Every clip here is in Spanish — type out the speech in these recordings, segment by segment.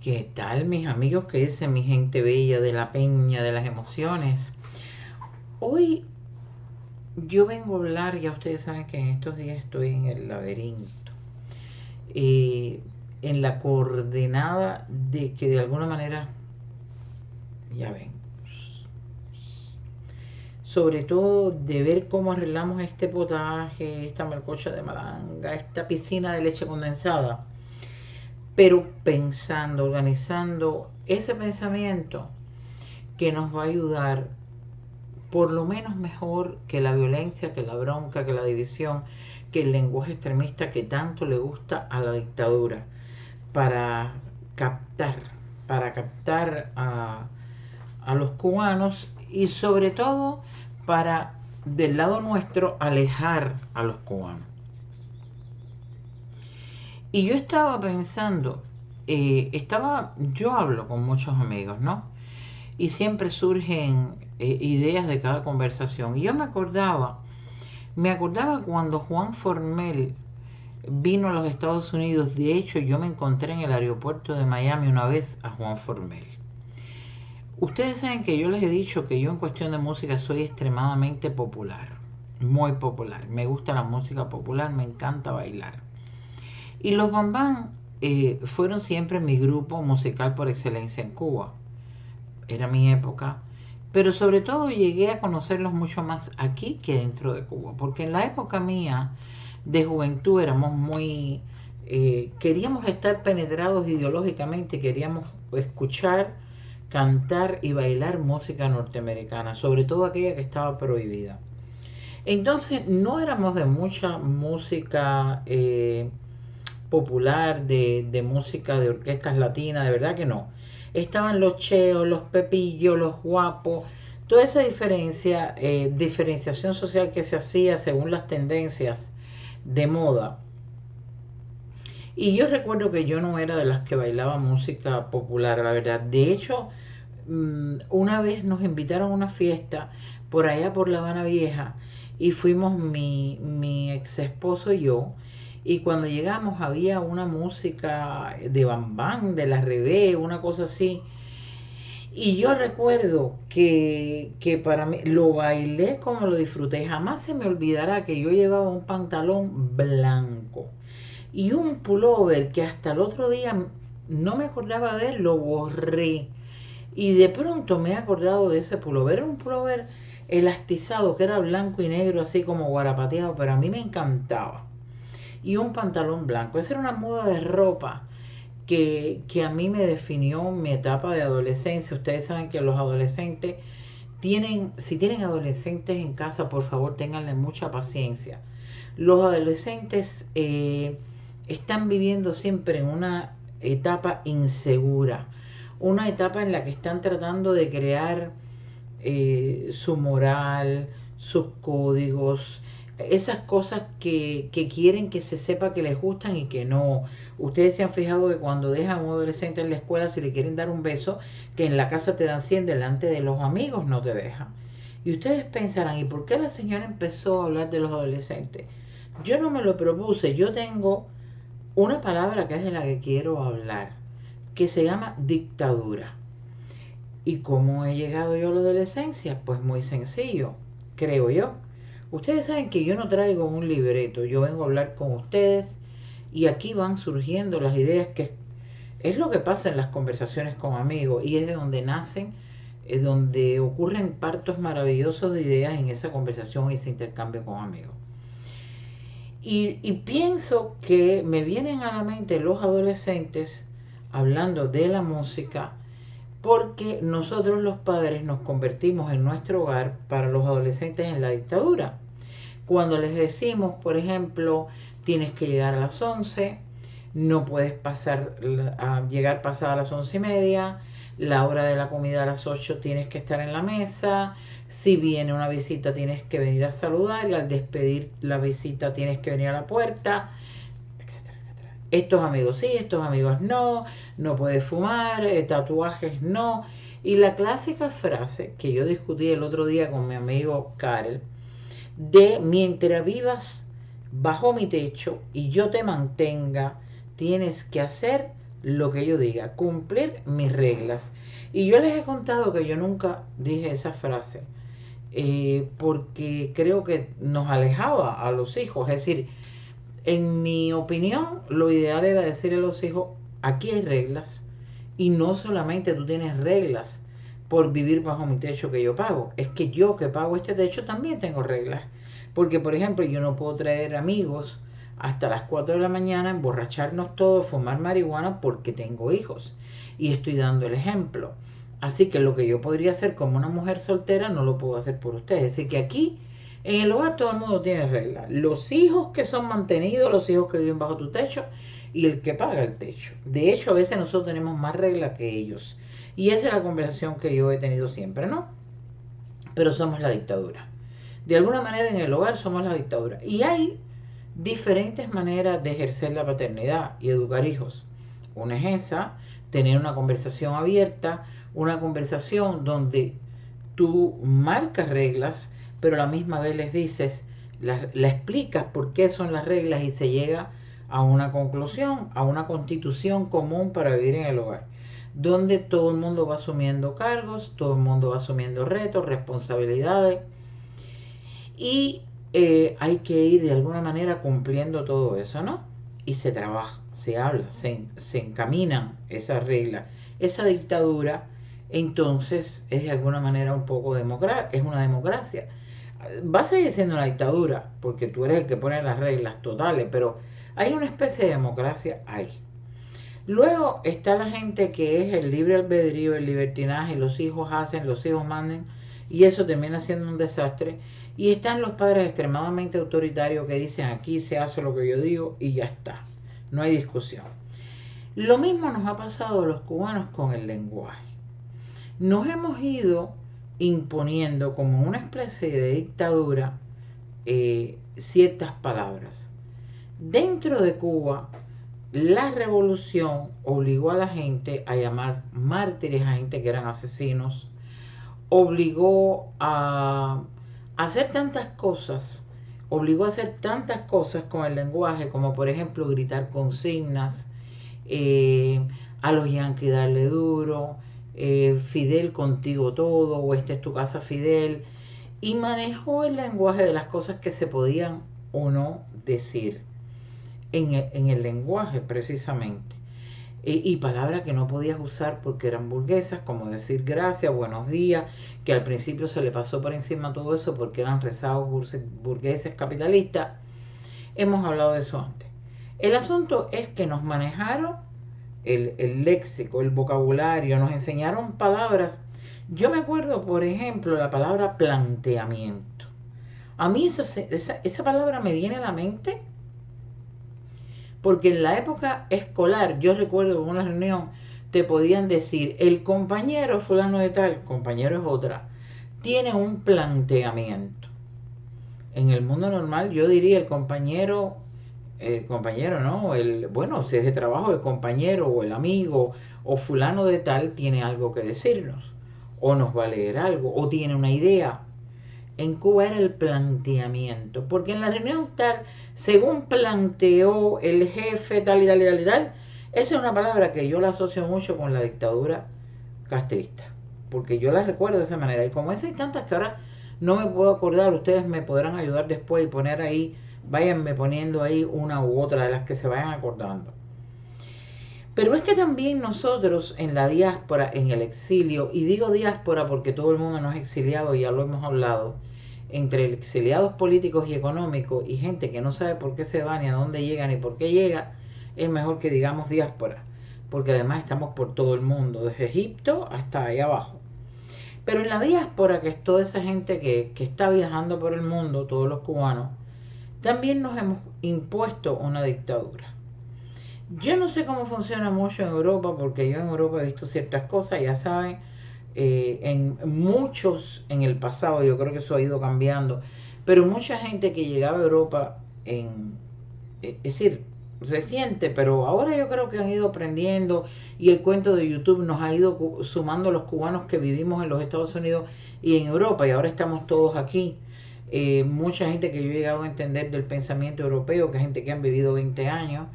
¿Qué tal, mis amigos? ¿Qué dicen mi gente bella de la peña de las emociones? Hoy yo vengo a hablar, ya ustedes saben que en estos días estoy en el laberinto, eh, en la coordenada de que de alguna manera, ya ven, sobre todo de ver cómo arreglamos este potaje, esta melcocha de malanga, esta piscina de leche condensada, pero pensando, organizando ese pensamiento que nos va a ayudar por lo menos mejor que la violencia, que la bronca, que la división, que el lenguaje extremista que tanto le gusta a la dictadura, para captar, para captar a los cubanos y sobre todo para del lado nuestro alejar a los cubanos. Y yo estaba pensando, yo hablo con muchos amigos, ¿no? Y siempre surgen ideas de cada conversación. Y yo me acordaba cuando Juan Formel vino a los Estados Unidos. De hecho, yo me encontré en el aeropuerto de Miami una vez a Juan Formel. Ustedes saben que yo les he dicho que yo en cuestión de música soy extremadamente popular, muy popular. Me gusta la música popular, me encanta bailar. Y los Bambán fueron siempre mi grupo musical por excelencia en Cuba. Era mi época, pero sobre todo llegué a conocerlos mucho más aquí que dentro de Cuba, porque en la época mía de juventud éramos muy, queríamos estar penetrados ideológicamente, queríamos escuchar, cantar y bailar música norteamericana, sobre todo aquella que estaba prohibida. Entonces no éramos de mucha música popular, de música de orquestas latinas, de verdad que no. Estaban los cheos, los pepillos, los guapos, toda esa diferenciación social que se hacía según las tendencias de moda. Y yo recuerdo que yo no era de las que bailaba música popular, la verdad. De hecho, una vez nos invitaron a una fiesta por allá por La Habana Vieja y fuimos mi ex esposo y yo. Y cuando llegamos había una música de Bambán, de la Rebe, una cosa así. Y yo recuerdo que para mí lo bailé como lo disfruté. Jamás se me olvidará que yo llevaba un pantalón blanco y un pullover que hasta el otro día no me acordaba de él, lo borré. Y de pronto me he acordado de ese pullover. Era un pullover elastizado que era blanco y negro, así como guarapateado, pero a mí me encantaba. Y un pantalón blanco. Esa era una moda de ropa que a mí me definió mi etapa de adolescencia. Ustedes saben que los adolescentes si tienen adolescentes en casa, por favor, ténganle mucha paciencia. Los adolescentes están viviendo siempre en una etapa insegura, una etapa en la que están tratando de crear su moral, sus códigos, esas cosas que quieren que se sepa que les gustan y que no. Ustedes se han fijado que cuando dejan a un adolescente en la escuela, si le quieren dar un beso, que en la casa te dan 100, delante de los amigos no te dejan. Y ustedes pensarán, ¿y por qué la señora empezó a hablar de los adolescentes? Yo no me lo propuse, yo tengo una palabra que es de la que quiero hablar, que se llama dictadura. ¿Y cómo he llegado yo a la adolescencia? Pues muy sencillo, creo yo. Ustedes saben que yo no traigo un libreto, yo vengo a hablar con ustedes y aquí van surgiendo las ideas, que es lo que pasa en las conversaciones con amigos y es de donde nacen, es donde ocurren partos maravillosos de ideas en esa conversación y ese intercambio con amigos. Y pienso que me vienen a la mente los adolescentes hablando de la música porque nosotros los padres nos convertimos en nuestro hogar para los adolescentes en la dictadura. Cuando les decimos, por ejemplo, tienes que llegar a las 11, no puedes llegar pasada las 11:30, la hora de la comida a las 8 tienes que estar en la mesa, si viene una visita tienes que venir a saludar y al despedir la visita tienes que venir a la puerta, etcétera, etcétera. Estos amigos sí, estos amigos no, no puedes fumar, tatuajes no. Y la clásica frase que yo discutí el otro día con mi amigo Karel, de mientras vivas bajo mi techo y yo te mantenga, tienes que hacer lo que yo diga, cumplir mis reglas. Y yo les he contado que yo nunca dije esa frase, porque creo que nos alejaba a los hijos. Es decir, en mi opinión, lo ideal era decirle a los hijos, aquí hay reglas, y no solamente tú tienes reglas por vivir bajo mi techo que yo pago, es que yo que pago este techo también tengo reglas. Porque, por ejemplo, yo no puedo traer amigos hasta las 4 de la mañana, emborracharnos todos, fumar marihuana porque tengo hijos. Y estoy dando el ejemplo. Así que lo que yo podría hacer como una mujer soltera no lo puedo hacer por ustedes. Así que aquí en el hogar todo el mundo tiene reglas. Los hijos que son mantenidos, los hijos que viven bajo tu techo y el que paga el techo. De hecho, a veces nosotros tenemos más reglas que ellos. Y esa es la conversación que yo he tenido siempre, ¿no? Pero somos la dictadura. De alguna manera en el hogar somos la dictadura. Y hay diferentes maneras de ejercer la paternidad y educar hijos. Una es esa, tener una conversación abierta, una conversación donde tú marcas reglas, pero a la misma vez les dices, la explicas por qué son las reglas y se llega a una conclusión, a una constitución común para vivir en el hogar, donde todo el mundo va asumiendo cargos, todo el mundo va asumiendo retos, responsabilidades, y hay que ir de alguna manera cumpliendo todo eso, ¿no? Y se trabaja, se habla, se encaminan esas reglas. Esa dictadura, entonces, es de alguna manera un poco es una democracia. Va a seguir siendo una dictadura, porque tú eres el que pone las reglas totales, pero hay una especie de democracia ahí. Luego está la gente que es el libre albedrío, el libertinaje, los hijos hacen, los hijos manden, y eso termina siendo un desastre. Y están los padres extremadamente autoritarios que dicen aquí se hace lo que yo digo y ya está, no hay discusión. Lo mismo nos ha pasado a los cubanos con el lenguaje. Nos hemos ido imponiendo como una especie de dictadura ciertas palabras. Dentro de Cuba, la revolución obligó a la gente a llamar mártires a gente que eran asesinos, obligó a hacer tantas cosas, con el lenguaje, como por ejemplo gritar consignas, a los yanquis darle duro, Fidel contigo todo, o esta es tu casa Fidel, y manejó el lenguaje de las cosas que se podían o no decir en el lenguaje precisamente. Y palabras que no podías usar porque eran burguesas, como decir gracias, buenos días, que al principio se le pasó por encima todo eso porque eran rezados burgueses capitalistas. Hemos hablado de eso antes. El asunto es que nos manejaron el léxico, el vocabulario, nos enseñaron palabras. Yo me acuerdo, por ejemplo, la palabra planteamiento. A mí esa palabra me viene a la mente porque en la época escolar, yo recuerdo en una reunión, te podían decir, el compañero fulano de tal, compañero es otra, tiene un planteamiento. En el mundo normal yo diría el compañero no, bueno, si es de trabajo, el compañero o el amigo o fulano de tal tiene algo que decirnos, o nos va a leer algo, o tiene una idea. En Cuba era el planteamiento, porque en la reunión tal, según planteó el jefe tal y tal y tal y tal, esa es una palabra que yo la asocio mucho con la dictadura castrista, porque yo la recuerdo de esa manera, y como esas hay tantas que ahora no me puedo acordar, ustedes me podrán ayudar después y poner ahí, váyanme poniendo ahí una u otra de las que se vayan acordando. Pero es que también nosotros en la diáspora, en el exilio, y digo diáspora porque todo el mundo nos es exiliado, ya lo hemos hablado, entre exiliados políticos y económicos y gente que no sabe por qué se va, ni a dónde llega, ni por qué llega, es mejor que digamos diáspora, porque además estamos por todo el mundo, desde Egipto hasta allá abajo. Pero en la diáspora, que es toda esa gente que está viajando por el mundo, todos los cubanos, también nos hemos impuesto una dictadura. Yo no sé cómo funciona mucho en Europa, porque yo en Europa he visto ciertas cosas, ya saben, en muchos en el pasado, yo creo que eso ha ido cambiando, pero mucha gente que llegaba a Europa es decir, reciente, pero ahora yo creo que han ido aprendiendo y el cuento de YouTube nos ha ido sumando los cubanos que vivimos en los Estados Unidos y en Europa, y ahora estamos todos aquí. Mucha gente que yo he llegado a entender del pensamiento europeo, que es gente que han vivido 20 años,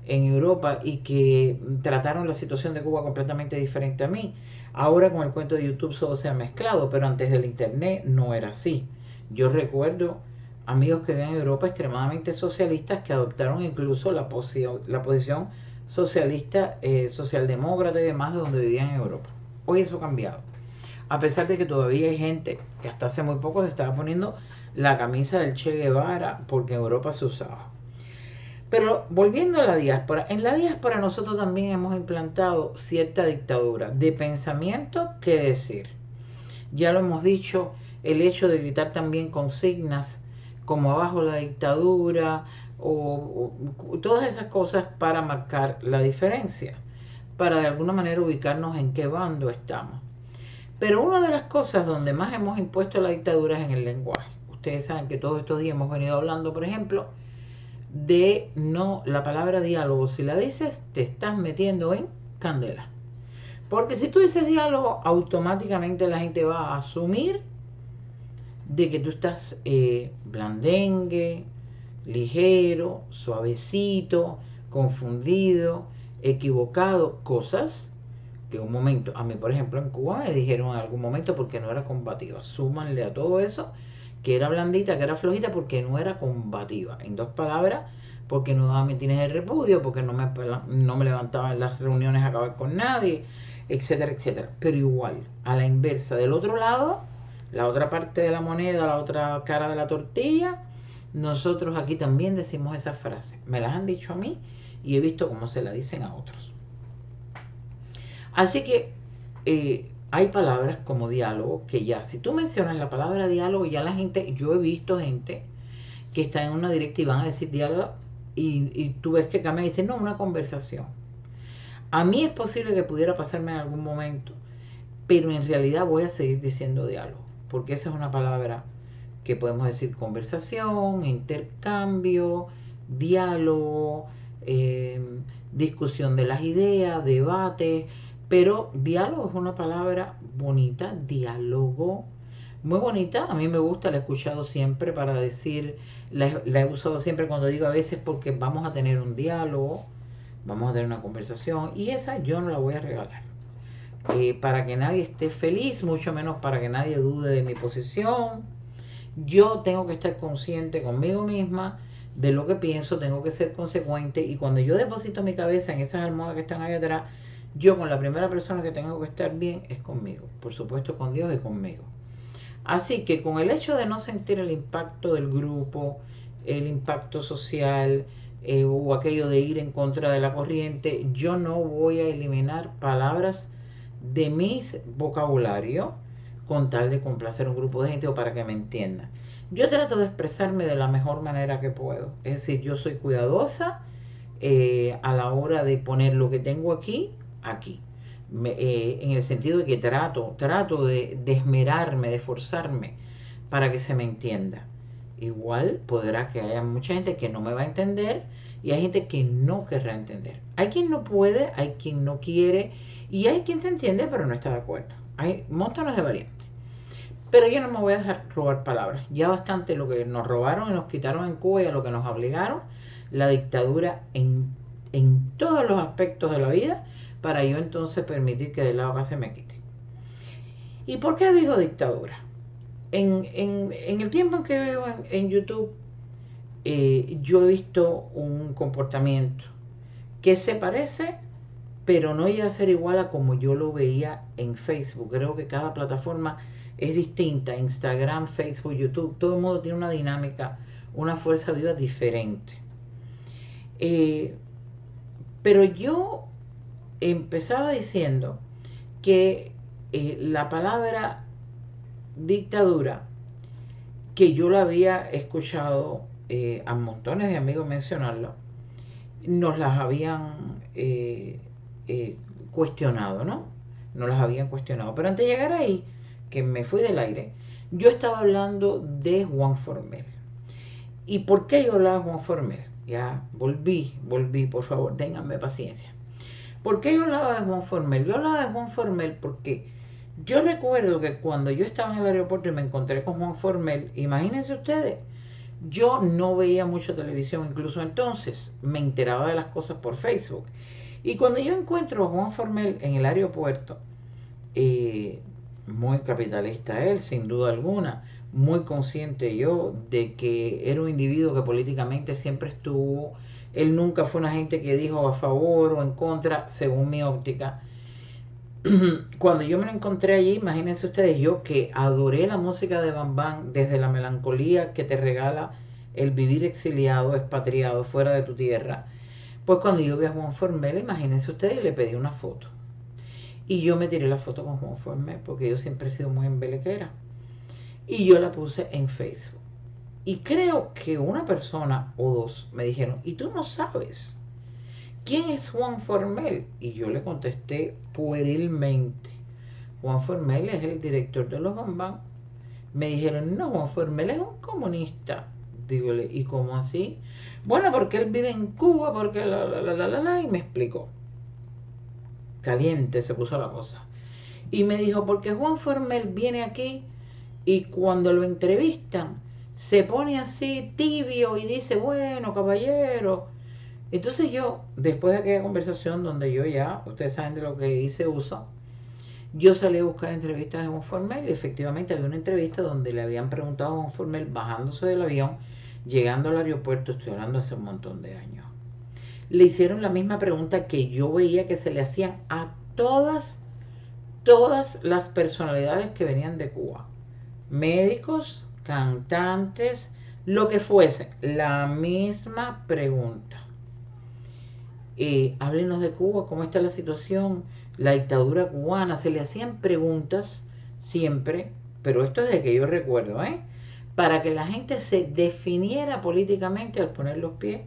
en Europa y que trataron la situación de Cuba completamente diferente a mí. Ahora con el cuento de YouTube todo se ha mezclado, pero antes del internet no era así. Yo recuerdo amigos que vivían en Europa extremadamente socialistas que adoptaron incluso la posición socialista, socialdemócrata y demás de donde vivían en Europa. Hoy eso ha cambiado. A pesar de que todavía hay gente que hasta hace muy poco se estaba poniendo la camisa del Che Guevara porque en Europa se usaba. Pero volviendo a la diáspora, en la diáspora nosotros también hemos implantado cierta dictadura de pensamiento, qué decir. Ya lo hemos dicho, el hecho de gritar también consignas como abajo la dictadura o todas esas cosas para marcar la diferencia, para de alguna manera ubicarnos en qué bando estamos. Pero una de las cosas donde más hemos impuesto la dictadura es en el lenguaje. Ustedes saben que todos estos días hemos venido hablando, por ejemplo, de no, la palabra diálogo, si la dices, te estás metiendo en candela. Porque si tú dices diálogo, automáticamente la gente va a asumir de que tú estás blandengue, ligero, suavecito, confundido, equivocado, cosas que un momento, a mí por ejemplo en Cuba me dijeron en algún momento porque no era combativa, súmanle a todo eso que era blandita, que era flojita porque no era combativa, en dos palabras, porque no daba mitines de repudio, porque no me levantaba en las reuniones a acabar con nadie, etcétera, etcétera. Pero igual, a la inversa, del otro lado, la otra parte de la moneda, la otra cara de la tortilla, nosotros aquí también decimos esas frases. Me las han dicho a mí y he visto cómo se la dicen a otros. Así que hay palabras como diálogo que ya, si tú mencionas la palabra diálogo, ya la gente, yo he visto gente que está en una directiva y van a decir diálogo y tú ves que cambia y dice, no, una conversación. A mí es posible que pudiera pasarme en algún momento, pero en realidad voy a seguir diciendo diálogo, porque esa es una palabra que podemos decir conversación, intercambio, diálogo, discusión de las ideas, debate, pero diálogo es una palabra bonita, diálogo, muy bonita, a mí me gusta, la he escuchado siempre para decir, la he usado siempre cuando digo a veces porque vamos a tener un diálogo, vamos a tener una conversación y esa yo no la voy a regalar. Para que nadie esté feliz, mucho menos para que nadie dude de mi posición. Yo tengo que estar consciente conmigo misma de lo que pienso, tengo que ser consecuente y cuando yo deposito mi cabeza en esas almohadas que están ahí atrás, yo con la primera persona que tengo que estar bien es conmigo, por supuesto con Dios y conmigo. Así que con el hecho de no sentir el impacto del grupo, el impacto social o aquello de ir en contra de la corriente, yo no voy a eliminar palabras de mi vocabulario con tal de complacer a un grupo de gente o para que me entiendan. Yo trato de expresarme de la mejor manera que puedo. Es decir, yo soy cuidadosa a la hora de poner lo que tengo aquí, aquí. En el sentido de que trato de esmerarme, de esforzarme para que se me entienda. Igual podrá que haya mucha gente que no me va a entender y hay gente que no querrá entender. Hay quien no puede, hay quien no quiere y hay quien se entiende pero no está de acuerdo. Hay montones de variantes. Pero yo no me voy a dejar robar palabras. Ya bastante lo que nos robaron y nos quitaron en Cuba y a lo que nos obligaron, la dictadura en todos los aspectos de la vida, para yo entonces permitir que del lado acá se me quite. ¿Y por qué digo dictadura? En el tiempo en que vivo en YouTube, yo he visto un comportamiento que se parece, pero no llega a ser igual a como yo lo veía en Facebook. Creo que cada plataforma es distinta, Instagram, Facebook, YouTube, todo el mundo tiene una dinámica, una fuerza viva diferente. Pero yo empezaba diciendo que la palabra dictadura, que yo la había escuchado a montones de amigos mencionarla, nos las habían cuestionado, ¿no? Nos las habían cuestionado. Pero antes de llegar ahí, que me fui del aire, yo estaba hablando de Juan Formel. ¿Y por qué yo hablaba de Juan Formel? Ya volví, por favor, ténganme paciencia. ¿Por qué yo hablaba de Juan Formel? Yo hablaba de Juan Formel porque yo recuerdo que cuando yo estaba en el aeropuerto y me encontré con Juan Formel, imagínense ustedes, Yo no veía mucha televisión, incluso entonces me enteraba de las cosas por Facebook. Y cuando yo encuentro a Juan Formel en el aeropuerto, eh, muy capitalista él, sin duda alguna, muy consciente yo de que era un individuo que políticamente siempre estuvo, él nunca fue una gente que dijo a favor o en contra, según mi óptica. Cuando yo me lo encontré allí, imagínense ustedes, yo que adoré la música de Bam Bam desde la melancolía que te regala el vivir exiliado, expatriado, fuera de tu tierra, pues cuando yo vi a Juan Formel, imagínense ustedes, le pedí una foto. Y yo me tiré la foto con Juan Formel porque yo siempre he sido muy embelequera. Y yo la puse en Facebook. Y creo que una persona o dos me dijeron, ¿y tú no sabes quién es Juan Formel? Y yo le contesté puerilmente, Juan Formel es el director de los Bambam. Me dijeron, no, Juan Formel es un comunista. Dígole, ¿y cómo así? Bueno, porque él vive en Cuba, porque y me explicó. Caliente se puso la cosa. Y me dijo, porque Juan Formel viene aquí y cuando lo entrevistan se pone así tibio y dice, bueno, caballero. Entonces yo, después de aquella conversación donde yo ya, ustedes saben de lo que hice uso, yo salí a buscar entrevistas de Juan Formel y efectivamente había una entrevista donde le habían preguntado a Juan Formel bajándose del avión, llegando al aeropuerto, estoy hablando hace un montón de años. Le hicieron la misma pregunta que yo veía que se le hacían a todas las personalidades que venían de Cuba. Médicos, cantantes, lo que fuese, la misma pregunta. Háblenos de Cuba, cómo está la situación, la dictadura cubana, se le hacían preguntas siempre, pero esto es de que yo recuerdo, para que la gente se definiera políticamente al poner los pies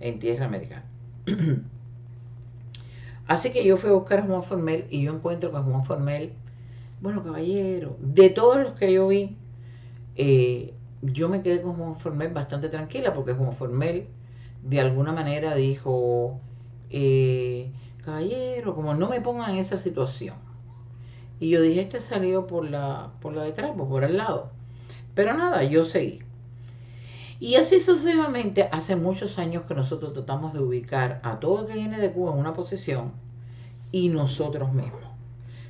en tierra americana. Así que yo fui a buscar a Juan Formel y yo encuentro con Juan Formel, bueno, caballero, de todos los que yo vi, yo me quedé con Juan Formel bastante tranquila porque Juan Formel de alguna manera dijo, caballero, como no me pongan en esa situación. Y yo dije, este salió por la detrás, por el lado. Pero nada, yo seguí. Y así sucesivamente, hace muchos años que nosotros tratamos de ubicar a todo el que viene de Cuba en una posición y nosotros mismos.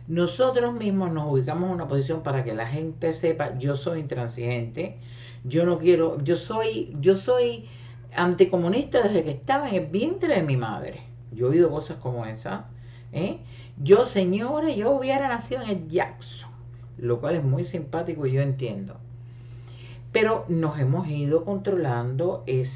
Nosotros mismos nos ubicamos en una posición para que la gente sepa, yo soy intransigente, yo no quiero, yo soy anticomunista desde que estaba en el vientre de mi madre. Yo he oído cosas como esa. Yo, señores, yo hubiera nacido en el Jackson, lo cual es muy simpático y yo entiendo. Pero nos hemos ido controlando el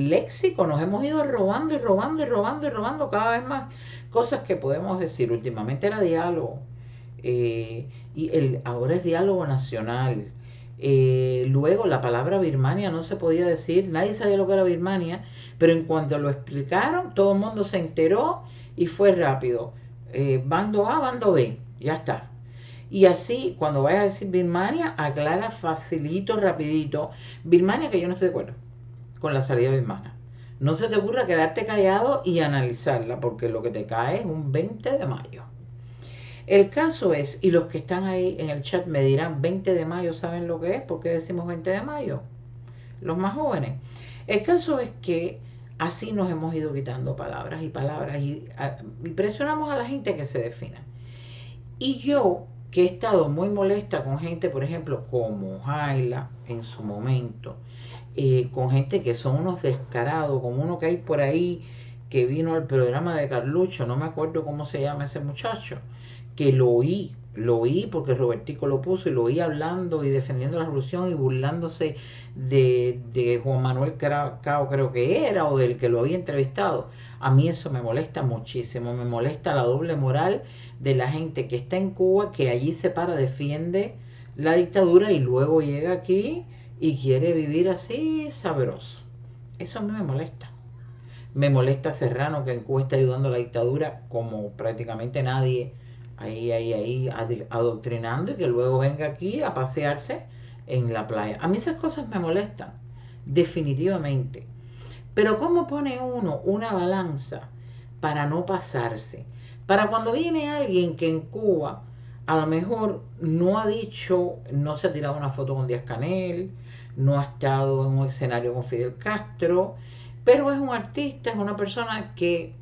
léxico, nos hemos ido robando y robando y robando y robando cada vez más cosas que podemos decir. Últimamente era diálogo, ahora es diálogo nacional. Luego la palabra Birmania no se podía decir, nadie sabía lo que era Birmania, pero en cuanto lo explicaron, todo el mundo se enteró y fue rápido. Bando A, bando B, ya está. Y así, cuando vayas a decir Birmania, aclara facilito, rapidito. Birmania, que yo no estoy de acuerdo con la salida birmana. No se te ocurra quedarte callado y analizarla, porque lo que te cae es un 20 de mayo. El caso es, y los que están ahí en el chat me dirán, 20 de mayo, ¿saben lo que es? ¿Por qué decimos 20 de mayo? Los más jóvenes. El caso es que así nos hemos ido quitando palabras y palabras y presionamos a la gente que se defina. Y yo, que he estado muy molesta con gente, por ejemplo, como Jaila en su momento, con gente que son unos descarados, como uno que hay por ahí que vino al programa de Carlucho, no me acuerdo cómo se llama ese muchacho, que lo oí porque Robertico lo puso y lo oí hablando y defendiendo la revolución y burlándose de Juan Manuel Cao, creo que era, o del que lo había entrevistado. A mí eso me molesta muchísimo, me molesta la doble moral de la gente que está en Cuba, que allí se para, defiende la dictadura y luego llega aquí y quiere vivir así sabroso. Eso a mí me molesta. Me molesta Serrano, que en Cuba está ayudando a la dictadura como prácticamente nadie, ahí, adoctrinando, y que luego venga aquí a pasearse en la playa. A mí esas cosas me molestan, definitivamente. Pero ¿cómo pone uno una balanza para no pasarse? Para cuando viene alguien que en Cuba a lo mejor no ha dicho, no se ha tirado una foto con Díaz-Canel, no ha estado en un escenario con Fidel Castro, pero es un artista, es una persona que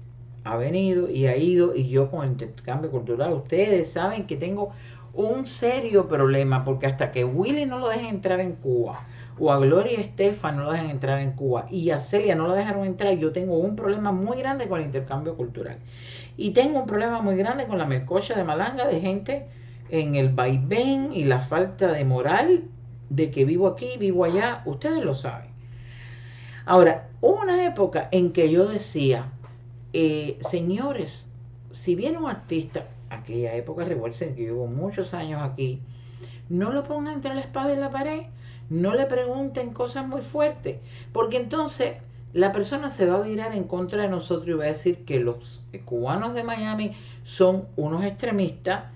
ha venido y ha ido, y yo con el intercambio cultural, ustedes saben que tengo un serio problema, porque hasta que Willy no lo dejen entrar en Cuba, o a Gloria Estefan no lo dejen entrar en Cuba, y a Celia no lo dejaron entrar, yo tengo un problema muy grande con el intercambio cultural. Y tengo un problema muy grande con la melcocha de malanga de gente en el vaivén y la falta de moral de que vivo aquí, vivo allá, ustedes lo saben. Ahora, hubo una época en que yo decía, señores, si viene un artista, aquella época, recuerden que llevo muchos años aquí, no lo pongan entre la espada y la pared, no le pregunten cosas muy fuertes, porque entonces la persona se va a virar en contra de nosotros y va a decir que los cubanos de Miami son unos extremistas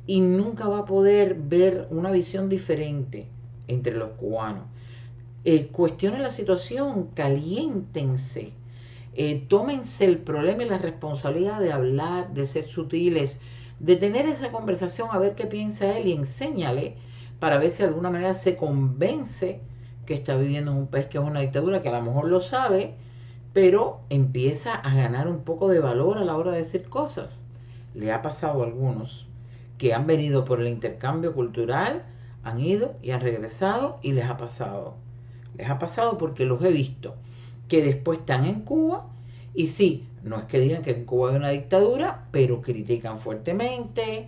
y nunca va a poder ver una visión diferente entre los cubanos. Cuestionen la situación, caliéntense, tómense el problema y la responsabilidad de hablar, de ser sutiles, de tener esa conversación a ver qué piensa él y enséñale para ver si de alguna manera se convence que está viviendo en un país que es una dictadura, que a lo mejor lo sabe, pero empieza a ganar un poco de valor a la hora de decir cosas. Le ha pasado a algunos que han venido por el intercambio cultural, han ido y han regresado y les ha pasado. Les ha pasado porque los he visto, que después están en Cuba y sí, no es que digan que en Cuba hay una dictadura, pero critican fuertemente,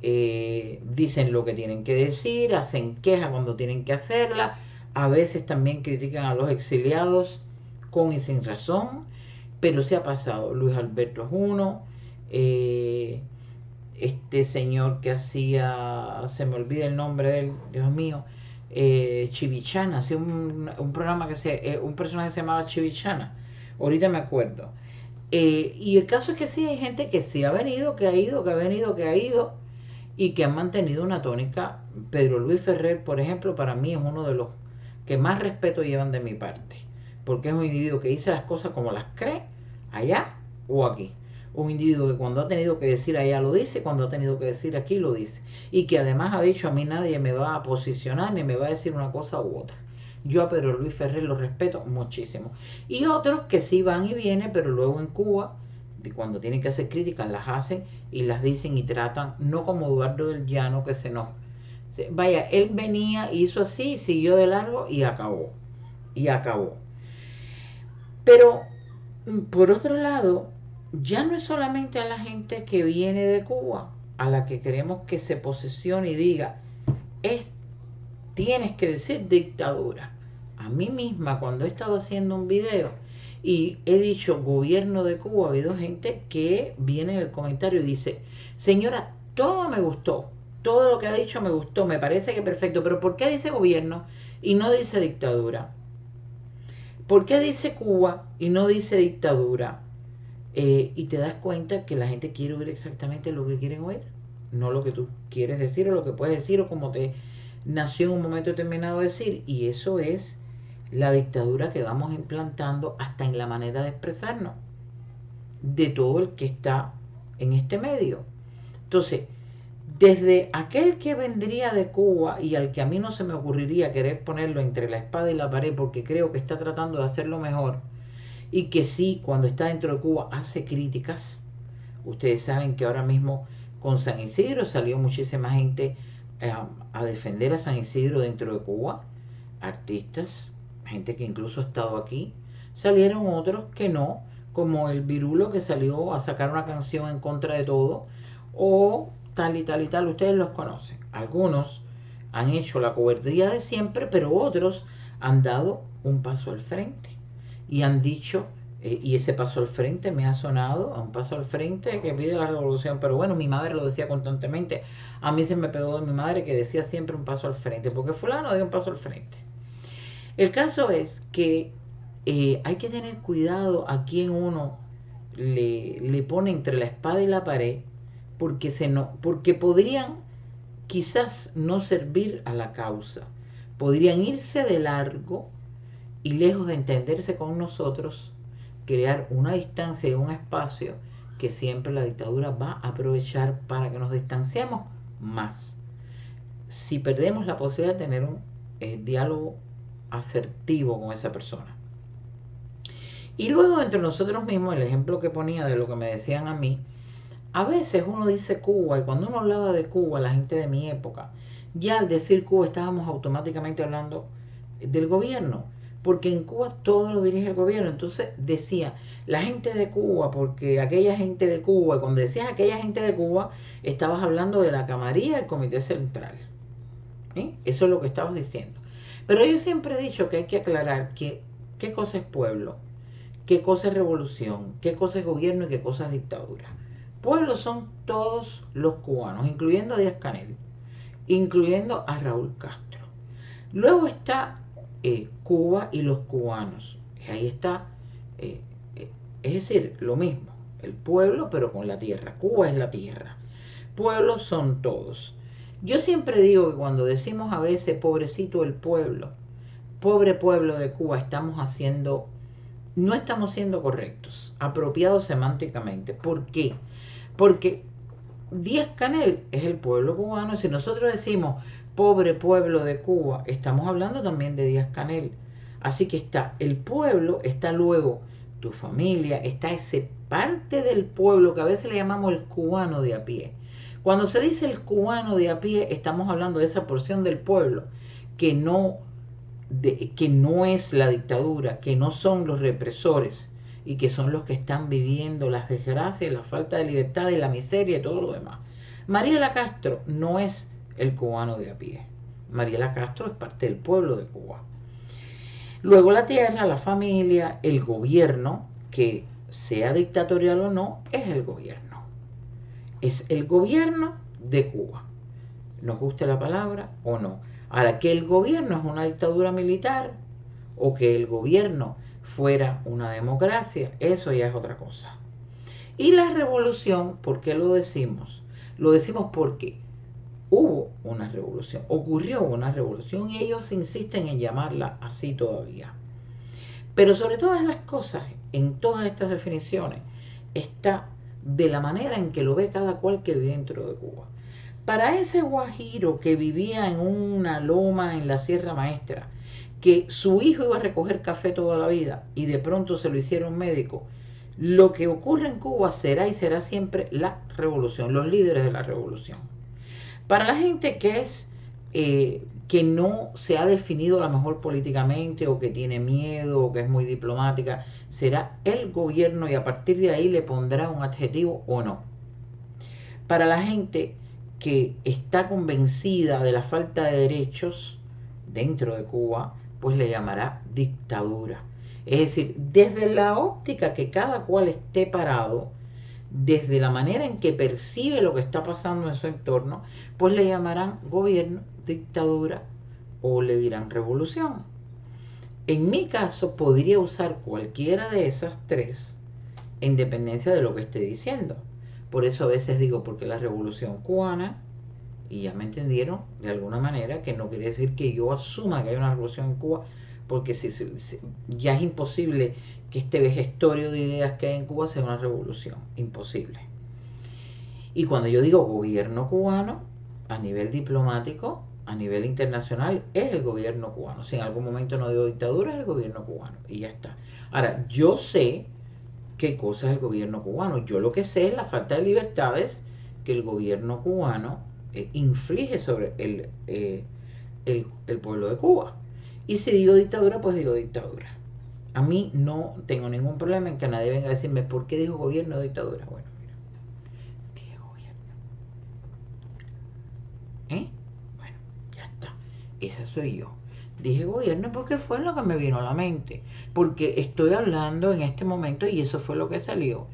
dicen lo que tienen que decir, hacen quejas cuando tienen que hacerla, a veces también critican a los exiliados con y sin razón, pero se ha pasado. Luis Alberto es uno, este señor que hacía, se me olvida el nombre de él, Dios mío, Chivichana, hacía un programa un personaje que se llamaba Chivichana, ahorita me acuerdo. Y el caso es que sí, hay gente que sí ha venido, que ha ido, que ha venido, que ha ido, y que han mantenido una tónica. Pedro Luis Ferrer, por ejemplo, para mí es uno de los que más respeto llevan de mi parte, porque es un individuo que dice las cosas como las cree, allá o aquí. Un individuo que cuando ha tenido que decir allá lo dice, cuando ha tenido que decir aquí lo dice. Y que además ha dicho, a mí nadie me va a posicionar ni me va a decir una cosa u otra. Yo a Pedro Luis Ferrer lo respeto muchísimo. Y otros que sí van y vienen, pero luego en Cuba, cuando tienen que hacer críticas, las hacen y las dicen y tratan, no como Eduardo del Llano, que se nos... Vaya, él venía, hizo así, siguió de largo y acabó. Y acabó. Pero, por otro lado, ya no es solamente a la gente que viene de Cuba a la que queremos que se posesione y diga, es, tienes que decir dictadura. A mí misma, cuando he estado haciendo un video y he dicho gobierno de Cuba, ha habido gente que viene en el comentario y dice, señora, todo me gustó, todo lo que ha dicho me gustó, me parece que perfecto, pero ¿por qué dice gobierno y no dice dictadura? ¿Por qué dice Cuba y no dice dictadura? Y te das cuenta que la gente quiere oír exactamente lo que quieren oír, no lo que tú quieres decir o lo que puedes decir o como te nació en un momento determinado decir. Y eso es la dictadura que vamos implantando hasta en la manera de expresarnos de todo el que está en este medio. Entonces, desde aquel que vendría de Cuba y al que a mí no se me ocurriría querer ponerlo entre la espada y la pared porque creo que está tratando de hacerlo mejor, y que sí, cuando está dentro de Cuba hace críticas. Ustedes saben que ahora mismo con San Isidro salió muchísima gente a defender a San Isidro dentro de Cuba, artistas, gente que incluso ha estado aquí. Salieron otros que no, como el Virulo, que salió a sacar una canción en contra de todo, o tal y tal y tal, ustedes los conocen. Algunos han hecho la cobardía de siempre, pero otros han dado un paso al frente y han dicho, y ese paso al frente me ha sonado a un paso al frente que pide la revolución. Pero bueno, mi madre lo decía constantemente, a mí se me pegó de mi madre que decía siempre un paso al frente, porque fulano dio un paso al frente. El caso es que hay que tener cuidado a quien uno le pone entre la espada y la pared, porque podrían quizás no servir a la causa, podrían irse de largo y lejos de entenderse con nosotros, crear una distancia y un espacio que siempre la dictadura va a aprovechar para que nos distanciemos más. Si perdemos la posibilidad de tener un diálogo asertivo con esa persona. Y luego entre nosotros mismos, el ejemplo que ponía de lo que me decían a mí, a veces uno dice Cuba, y cuando uno hablaba de Cuba, la gente de mi época, ya al decir Cuba estábamos automáticamente hablando del gobierno, porque en Cuba todo lo dirige el gobierno. Entonces decía la gente de Cuba, porque aquella gente de Cuba, y cuando decías aquella gente de Cuba, estabas hablando de la camarilla del Comité Central. Eso es lo que estabas diciendo. Pero yo siempre he dicho que hay que aclarar que qué cosa es pueblo, qué cosa es revolución, qué cosa es gobierno y qué cosa es dictadura. Pueblo son todos los cubanos, incluyendo a Díaz-Canel, incluyendo a Raúl Castro. Luego está Cuba y los cubanos. Ahí está, es decir, lo mismo, el pueblo pero con la tierra. Cuba es la tierra. Pueblos son todos. Yo siempre digo que cuando decimos a veces pobrecito el pueblo, pobre pueblo de Cuba, no estamos siendo correctos, apropiados semánticamente. ¿Por qué? Porque Díaz-Canel es el pueblo cubano. Si nosotros decimos pobre pueblo de Cuba, estamos hablando también de Díaz-Canel. Así que está el pueblo, está luego tu familia, está ese parte del pueblo que a veces le llamamos el cubano de a pie. Cuando se dice el cubano de a pie, estamos hablando de esa porción del pueblo que no es la dictadura, que no son los represores y que son los que están viviendo las desgracias, la falta de libertad y la miseria y todo lo demás. Mariela Castro no es el cubano de a pie. Mariela Castro es parte del pueblo de Cuba. Luego la tierra, la familia, el gobierno, que sea dictatorial o no, es el gobierno. Es el gobierno de Cuba. Nos guste la palabra o no. Ahora, que el gobierno es una dictadura militar o que el gobierno fuera una democracia, eso ya es otra cosa. Y la revolución, ¿por qué lo decimos? Lo decimos porque hubo una revolución, ocurrió una revolución y ellos insisten en llamarla así todavía. Pero sobre todas las cosas, en todas estas definiciones, está de la manera en que lo ve cada cual que vive dentro de Cuba. Para ese guajiro que vivía en una loma en la Sierra Maestra, que su hijo iba a recoger café toda la vida y de pronto se lo hicieron médico, lo que ocurre en Cuba será y será siempre la revolución, los líderes de la revolución. Para la gente que no se ha definido a lo mejor políticamente o que tiene miedo o que es muy diplomática, será el gobierno y a partir de ahí le pondrá un adjetivo o no. Para la gente que está convencida de la falta de derechos dentro de Cuba, pues le llamará dictadura. Es decir, desde la óptica que cada cual esté parado, desde la manera en que percibe lo que está pasando en su entorno, pues le llamarán gobierno, dictadura o le dirán revolución. En mi caso podría usar cualquiera de esas tres en dependencia de lo que esté diciendo. Por eso a veces digo, porque la revolución cubana, y ya me entendieron de alguna manera, que no quiere decir que yo asuma que hay una revolución en Cuba, porque ya es imposible que este vejestorio de ideas que hay en Cuba sea una revolución, imposible. Y cuando yo digo gobierno cubano, a nivel diplomático, a nivel internacional, es el gobierno cubano. Si en algún momento no digo dictadura, es el gobierno cubano, y ya está. Ahora, yo sé qué cosa es el gobierno cubano. Yo lo que sé es la falta de libertades que el gobierno cubano inflige sobre el pueblo de Cuba. Y si digo dictadura, pues digo dictadura. A mí no tengo ningún problema en que nadie venga a decirme por qué dijo gobierno o dictadura. Bueno, mira, dije gobierno. Bueno, ya está. Esa soy yo. Dije gobierno porque fue lo que me vino a la mente. Porque estoy hablando en este momento y eso fue lo que salió.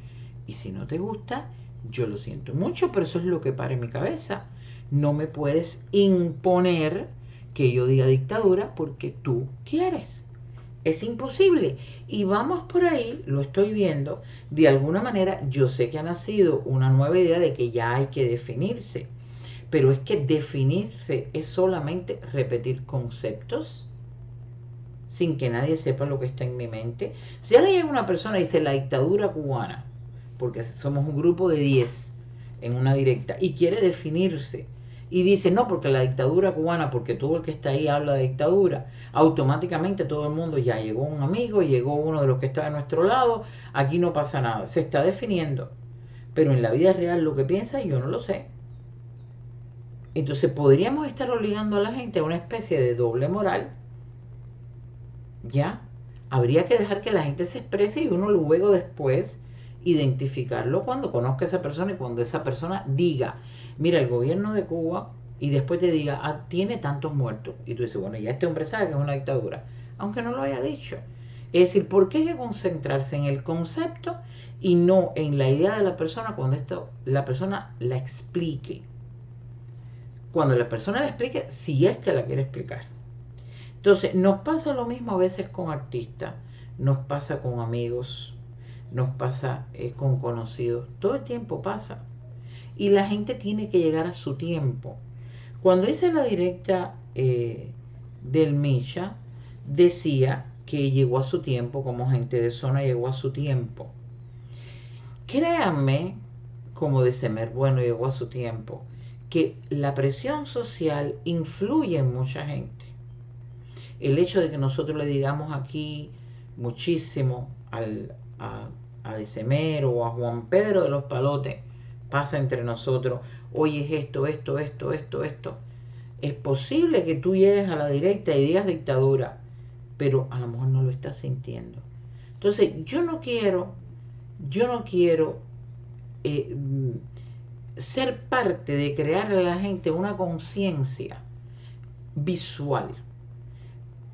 Y si no te gusta, yo lo siento mucho, pero eso es lo que para en mi cabeza. No me puedes imponer que yo diga dictadura porque tú quieres. Es imposible. Y vamos por ahí, lo estoy viendo. De alguna manera, yo sé que ha nacido una nueva idea de que ya hay que definirse. Pero es que definirse es solamente repetir conceptos sin que nadie sepa lo que está en mi mente. Si ahora llega una persona y dice la dictadura cubana, porque somos un grupo de 10 en una directa, y quiere definirse y dice, no, porque la dictadura cubana, porque todo el que está ahí habla de dictadura, automáticamente todo el mundo ya llegó un amigo, llegó uno de los que está de nuestro lado, aquí no pasa nada, se está definiendo, pero en la vida real lo que piensa yo no lo sé. Entonces podríamos estar obligando a la gente a una especie de doble moral, ¿ya? Habría que dejar que la gente se exprese y uno luego después identificarlo cuando conozca a esa persona y cuando esa persona diga, mira, el gobierno de Cuba, y después te diga, ah, tiene tantos muertos. Y tú dices, bueno, ya este hombre sabe que es una dictadura, aunque no lo haya dicho. Es decir, ¿por qué hay que concentrarse en el concepto y no en la idea de la persona cuando esto la persona la explique? Cuando la persona la explique, si es que la quiere explicar. Entonces, nos pasa lo mismo a veces con artistas, nos pasa con amigos, nos pasa con conocidos, todo el tiempo pasa. Y la gente tiene que llegar a su tiempo. Cuando hice la directa del Misha, decía que llegó a su tiempo, como gente de zona llegó a su tiempo. Créanme, como de Semer Bueno llegó a su tiempo, que la presión social influye en mucha gente. El hecho de que nosotros le digamos aquí muchísimo a Desemer o a Juan Pedro de los Palotes, pasa entre nosotros, oye, es esto, es posible que tú llegues a la directa y digas dictadura, pero a lo mejor no lo estás sintiendo. Entonces, yo no quiero eh, ser parte de crearle a la gente una conciencia visual,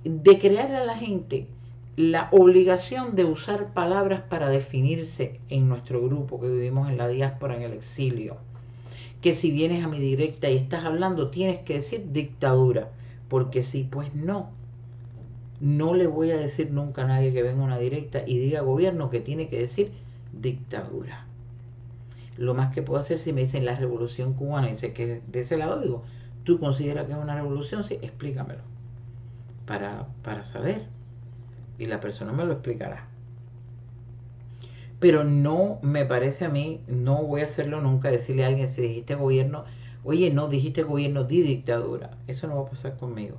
de crearle a la gente la obligación de usar palabras para definirse en nuestro grupo que vivimos en la diáspora, en el exilio. Que si vienes a mi directa y estás hablando, tienes que decir dictadura. Porque si, pues no. No le voy a decir nunca a nadie que venga a una directa y diga gobierno que tiene que decir dictadura. Lo más que puedo hacer si me dicen la revolución cubana y sé que de ese lado digo, ¿tú consideras que es una revolución? Sí, explícamelo. Para saber. Y la persona me lo explicará. Pero no me parece a mí, no voy a hacerlo nunca, decirle a alguien, si dijiste gobierno, oye, no, dijiste gobierno, di dictadura. Eso no va a pasar conmigo.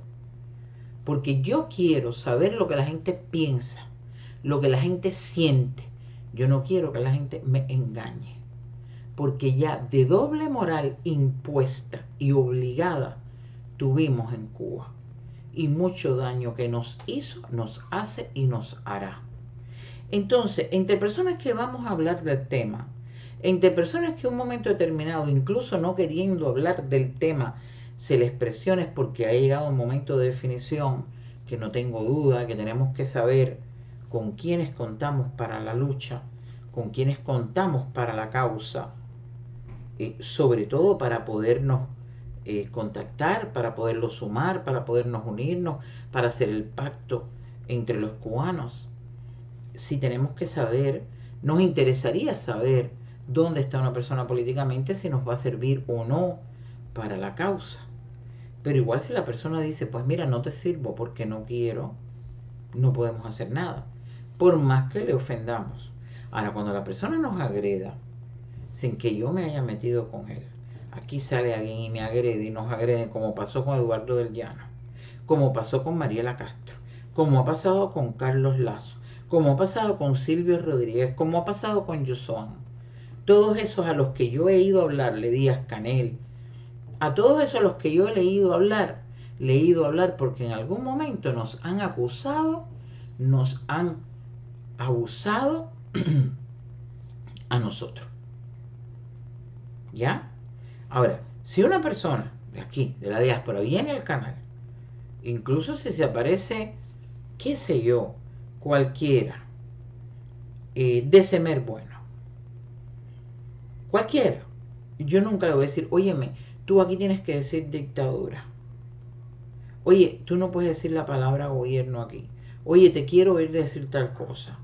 Porque yo quiero saber lo que la gente piensa, lo que la gente siente. Yo no quiero que la gente me engañe. Porque ya de doble moral impuesta y obligada tuvimos en Cuba. Y mucho daño que nos hizo, nos hace y nos hará. Entonces, entre personas que vamos a hablar del tema, entre personas que en un momento determinado, incluso no queriendo hablar del tema, se les presiona es porque ha llegado un momento de definición, que no tengo duda, que tenemos que saber con quiénes contamos para la lucha, con quiénes contamos para la causa, sobre todo para podernos contactar, para poderlos sumar, para podernos unirnos, para hacer el pacto entre los cubanos. Si tenemos que saber, nos interesaría saber dónde está una persona políticamente, si nos va a servir o no para la causa. Pero igual si la persona dice, pues mira, no te sirvo porque no quiero, no podemos hacer nada, por más que le ofendamos. Ahora, cuando la persona nos agreda, sin que yo me haya metido con él, aquí sale alguien y me agrede y nos agrede, como pasó con Eduardo del Llano, como pasó con Mariela Castro, como ha pasado con Carlos Lazo, como ha pasado con Silvio Rodríguez, como ha pasado con Yosoan. Todos esos a los que yo he ido a hablar, le Díaz Canel, a todos esos a los que yo he leído hablar porque en algún momento nos han acusado, nos han abusado a nosotros. ¿Ya? Ahora, si una persona de aquí, de la diáspora, viene al canal, incluso si se aparece, qué sé yo, cualquiera, de Semer Bueno, cualquiera, yo nunca le voy a decir, óyeme, tú aquí tienes que decir dictadura. Oye, tú no puedes decir la palabra gobierno aquí. Oye, te quiero oír decir tal cosa.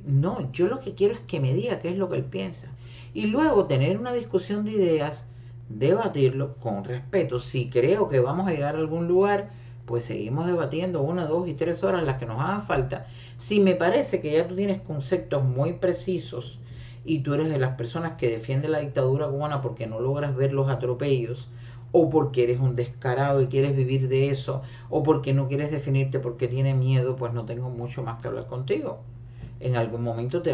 No, yo lo que quiero es que me diga qué es lo que él piensa. Y luego tener una discusión de ideas, debatirlo con respeto. Si creo que vamos a llegar a algún lugar, pues seguimos debatiendo 1, 2 y 3 horas las que nos hagan falta. Si me parece que ya tú tienes conceptos muy precisos y tú eres de las personas que defiende la dictadura cubana porque no logras ver los atropellos, o porque eres un descarado y quieres vivir de eso, o porque no quieres definirte porque tienes miedo, pues no tengo mucho más que hablar contigo. En algún momento te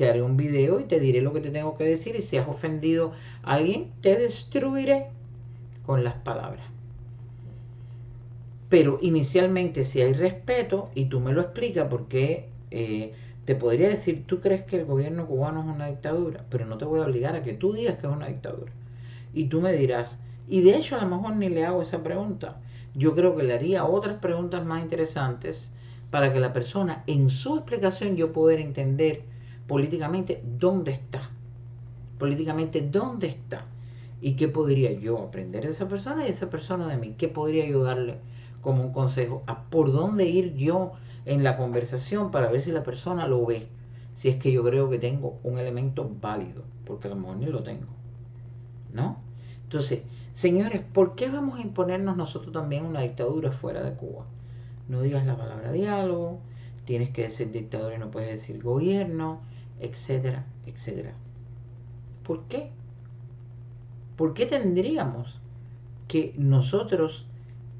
haré un video y te diré lo que te tengo que decir, y si has ofendido a alguien, te destruiré con las palabras. Pero inicialmente, si hay respeto y tú me lo explicas, porque te podría decir, tú crees que el gobierno cubano es una dictadura, pero no te voy a obligar a que tú digas que es una dictadura. Y tú me dirás, y de hecho a lo mejor ni le hago esa pregunta. Yo creo que le haría otras preguntas más interesantes para que la persona en su explicación yo poder entender políticamente dónde está. Políticamente dónde está. Y qué podría yo aprender de esa persona y esa persona de mí. ¿Qué podría yo darle como un consejo? A por dónde ir yo en la conversación para ver si la persona lo ve. Si es que yo creo que tengo un elemento válido. Porque a lo mejor ni lo tengo. ¿No? Entonces, señores, ¿por qué vamos a imponernos nosotros también una dictadura fuera de Cuba? No digas la palabra diálogo, tienes que decir dictadura y no puedes decir gobierno, etcétera, etcétera. ¿Por qué? ¿Por qué tendríamos que nosotros,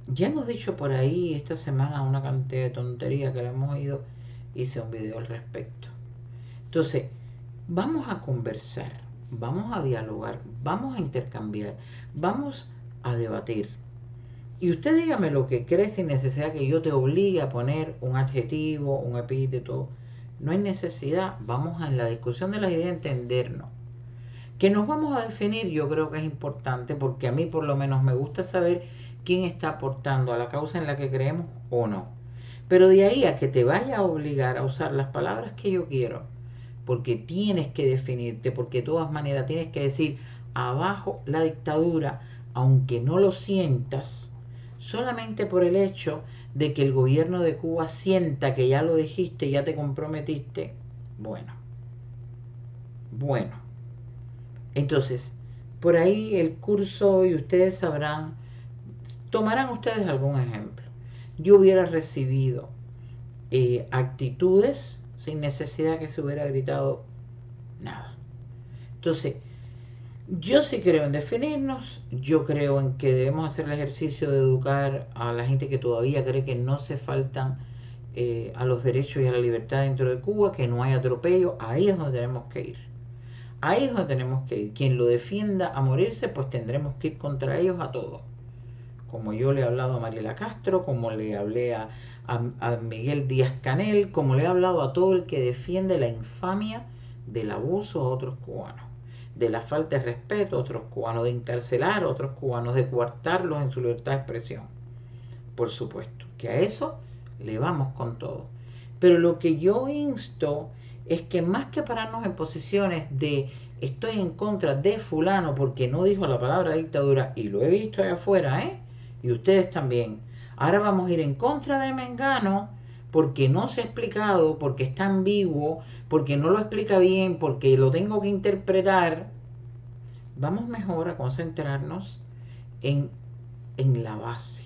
ya hemos dicho por ahí esta semana una cantidad de tonterías que le hemos oído, hice un video al respecto? Entonces, vamos a conversar, vamos a dialogar, vamos a intercambiar, vamos a debatir. Y usted dígame lo que cree sin necesidad que yo te obligue a poner un adjetivo, un epíteto. No hay necesidad. Vamos en la discusión de las ideas a entendernos. Que nos vamos a definir, yo creo que es importante, porque a mí por lo menos me gusta saber quién está aportando a la causa en la que creemos o no. Pero de ahí a que te vaya a obligar a usar las palabras que yo quiero, porque tienes que definirte, porque de todas maneras tienes que decir abajo la dictadura, aunque no lo sientas, solamente por el hecho de que el gobierno de Cuba sienta que ya lo dijiste, ya te comprometiste. Bueno, bueno. Entonces, por ahí el curso, y ustedes sabrán, tomarán ustedes algún ejemplo. Yo hubiera recibido actitudes sin necesidad que se hubiera gritado nada. Entonces, yo sí creo en definirnos, yo creo en que debemos hacer el ejercicio de educar a la gente que todavía cree que no se faltan a los derechos y a la libertad dentro de Cuba, que no hay atropello. Ahí es donde tenemos que ir. Ahí es donde tenemos que ir. Quien lo defienda a morirse, pues tendremos que ir contra ellos a todos. Como yo le he hablado a Mariela Castro, como le hablé a Miguel Díaz Canel, como le he hablado a todo el que defiende la infamia del abuso a otros cubanos, de la falta de respeto a otros cubanos, de encarcelar a otros cubanos, de coartarlos en su libertad de expresión. Por supuesto, que a eso le vamos con todo. Pero lo que yo insto es que más que pararnos en posiciones de estoy en contra de fulano porque no dijo la palabra dictadura, y lo he visto allá afuera, y ustedes también, ahora vamos a ir en contra de Mengano porque no se ha explicado, porque está ambiguo, porque no lo explica bien, porque lo tengo que interpretar. Vamos mejor a concentrarnos en, en la base,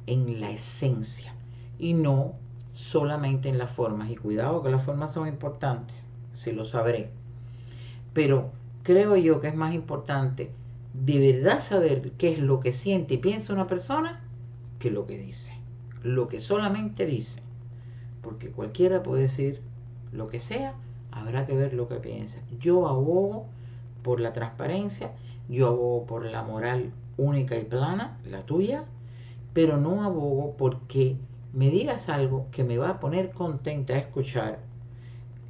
en la esencia, y no solamente en las formas. Y cuidado que las formas son importantes, si lo sabré. Pero creo yo que es más importante de verdad saber qué es lo que siente y piensa una persona que lo que dice. Lo que solamente dice. Porque cualquiera puede decir lo que sea, habrá que ver lo que piensa. Yo abogo por la transparencia, yo abogo por la moral única y plana, la tuya, pero no abogo porque me digas algo que me va a poner contenta a escuchar,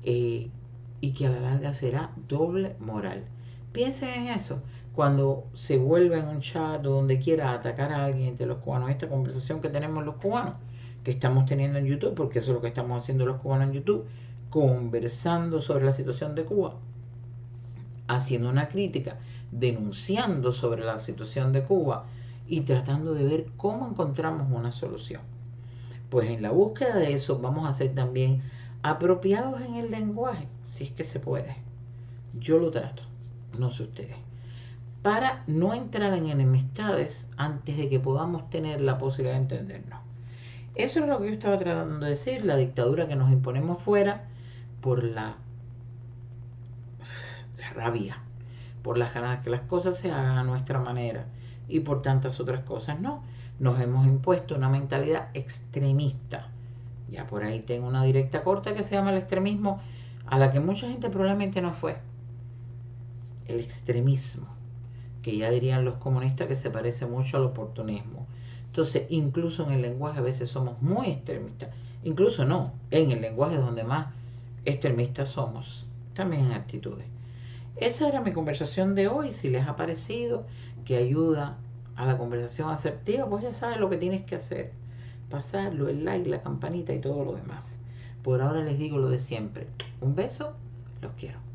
y que a la larga será doble moral. Piensen en eso cuando se vuelva en un chat o donde quiera a atacar a alguien de los cubanos. Esta conversación que tenemos los cubanos, que estamos teniendo en YouTube, porque eso es lo que estamos haciendo los cubanos en YouTube, conversando sobre la situación de Cuba, haciendo una crítica, denunciando sobre la situación de Cuba y tratando de ver cómo encontramos una solución. Pues en la búsqueda de eso vamos a ser también apropiados en el lenguaje, si es que se puede. Yo lo trato, no sé ustedes, para no entrar en enemistades antes de que podamos tener la posibilidad de entendernos. Eso es lo que yo estaba tratando de decir, la dictadura que nos imponemos fuera por rabia, por las ganas de que las cosas se hagan a nuestra manera y por tantas otras cosas. No, nos hemos impuesto una mentalidad extremista. Ya por ahí tengo una directa corta que se llama el extremismo, a la que mucha gente probablemente no fue. El extremismo, que ya dirían los comunistas que se parece mucho al oportunismo. Entonces, incluso en el lenguaje a veces somos muy extremistas. Incluso no, en el lenguaje es donde más extremistas somos, también en actitudes. Esa era mi conversación de hoy. Si les ha parecido que ayuda a la conversación asertiva, pues ya sabes lo que tienes que hacer. Pasarlo, el like, la campanita y todo lo demás. Por ahora les digo lo de siempre. Un beso, los quiero.